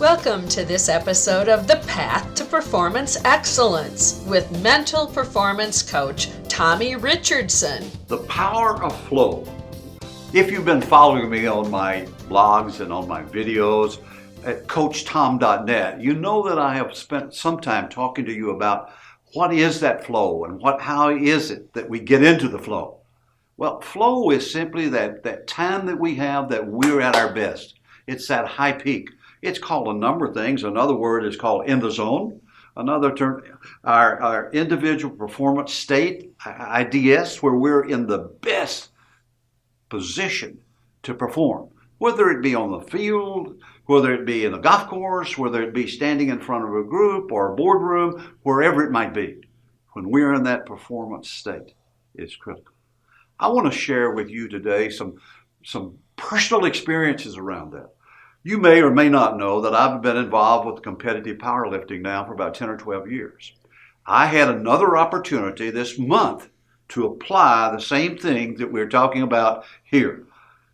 Welcome to this episode of The Path to Performance Excellence with mental performance coach Tommy Richardson. The power of flow. If you've been following me on my blogs and on my videos at coachtom.net, you know that I have spent some time talking to you about what is that flow and how is it that we get into the flow. Well, flow is simply that time that we have that we're at our best. It's that high peak. It's called a number of things. Another word is called in the zone. Another term, our individual performance state, IDS, where we're in the best position to perform. Whether it be on the field, whether it be in a golf course, whether it be standing in front of a group or a boardroom, wherever it might be. When we're in that performance state, it's critical. I want to share with you today some personal experiences around that. You may or may not know that I've been involved with competitive powerlifting now for about 10 or 12 years. I had another opportunity this month to apply the same thing that we're talking about here.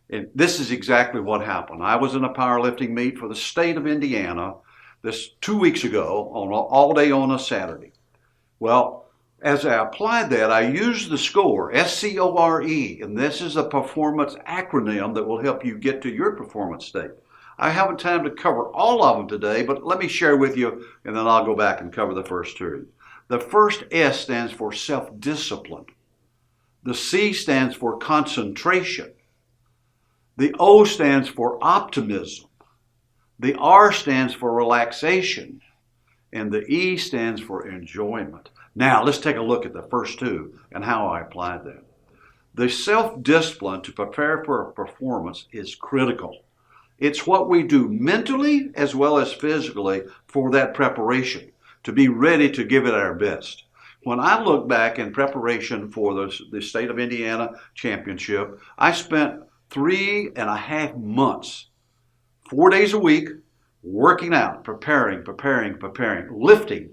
And this is exactly what happened. I was in a powerlifting meet for the state of Indiana this 2 weeks ago, all day on a Saturday. Well, as I applied that, I used the SCORE, S-C-O-R-E, and this is a performance acronym that will help you get to your performance state. I haven't time to cover all of them today, but let me share with you, and then I'll go back and cover the first two. The first S stands for self-discipline. The C stands for concentration. The O stands for optimism. The R stands for relaxation. And the E stands for enjoyment. Now, let's take a look at the first two and how I applied that. The self-discipline to prepare for a performance is critical. It's what we do mentally as well as physically for that preparation, to be ready to give it our best. When I look back in preparation for the State of Indiana Championship, I spent 3.5 months, 4 days a week, working out, preparing, lifting,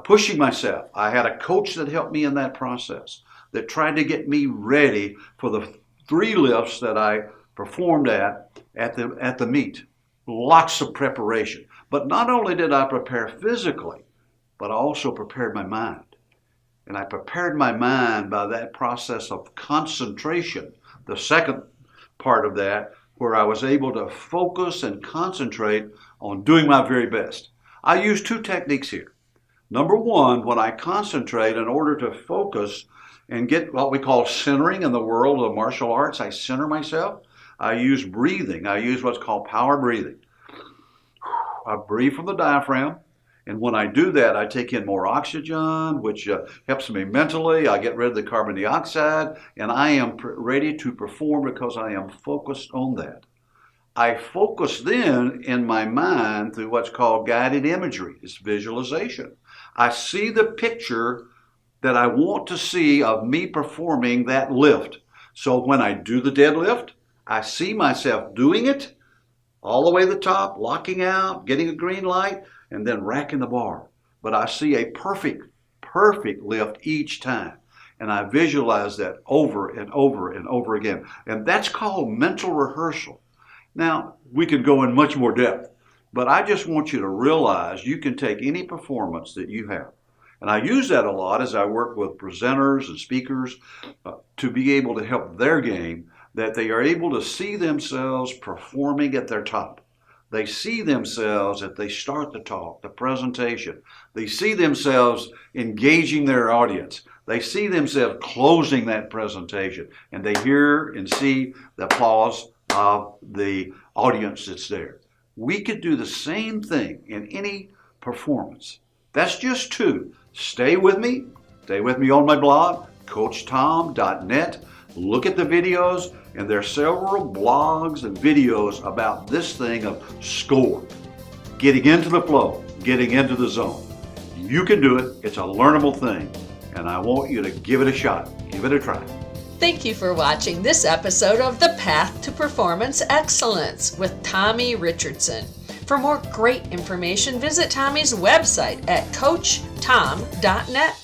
pushing myself. I had a coach that helped me in that process, that tried to get me ready for the 3 lifts that I performed at the meet. Lots of preparation. But not only did I prepare physically, but I also prepared my mind. And I prepared my mind by that process of concentration. The second part of that, where I was able to focus and concentrate on doing my very best. I use 2 techniques here. Number one, when I concentrate in order to focus and get what we call centering in the world of martial arts, I center myself. I use breathing. I use what's called power breathing. I breathe from the diaphragm, and when I do that, I take in more oxygen, which helps me mentally. I get rid of the carbon dioxide, and I am ready to perform because I am focused on that. I focus then in my mind through what's called guided imagery. It's visualization. I see the picture that I want to see of me performing that lift. So when I do the deadlift, I see myself doing it all the way to the top, locking out, getting a green light, and then racking the bar. But I see a perfect lift each time. And I visualize that over and over and over again. And that's called mental rehearsal. Now, we could go in much more depth, but I just want you to realize you can take any performance that you have. And I use that a lot as I work with presenters and speakers to be able to help their game, that they are able to see themselves performing at their top. They see themselves as they start the talk, the presentation. They see themselves engaging their audience. They see themselves closing that presentation, and they hear and see the applause of the audience that's there. We could do the same thing in any performance. That's just 2. Stay with me on my blog, coachtom.net. Look at the videos, and there are several blogs and videos about this thing of SCORE. Getting into the flow, getting into the zone. You can do it. It's a learnable thing, and I want you to give it a shot. Give it a try. Thank you for watching this episode of The Path to Performance Excellence with Tommy Richardson. For more great information, visit Tommy's website at coachtom.net.